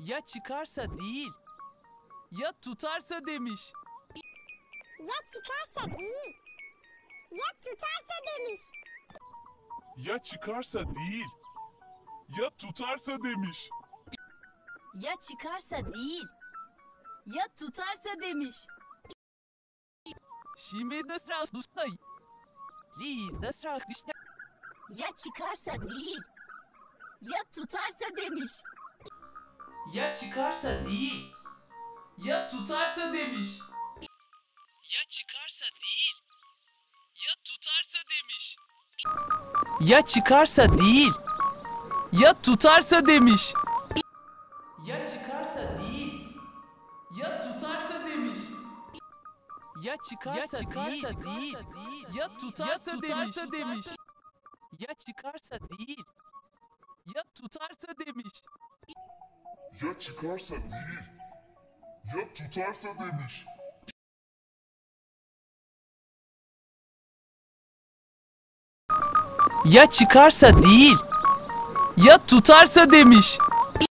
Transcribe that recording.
Ya çıkarsa değil, ya tutarsa demiş. Ya çıkarsa değil, ya tutarsa demiş. Ya çıkarsa değil, ya tutarsa demiş. Ya çıkarsa değil, ya tutarsa demiş. Şimdi de sıra usta. Li de sıra işte. Ya çıkarsa değil, ya tutarsa demiş. Ya çıkarsa değil, ya tutarsa demiş. Ya çıkarsa değil, ya tutarsa demiş. Ya çıkarsa değil, ya tutarsa demiş. Ya çıkarsa değil, ya tutarsa demiş. Ya çıkarsa değil, ya tutarsa demiş. Ya çıkarsa değil, ya tutarsa demiş. Ya çıkarsa değil, ya tutarsa demiş. Ya çıkarsa değil, ya tutarsa demiş.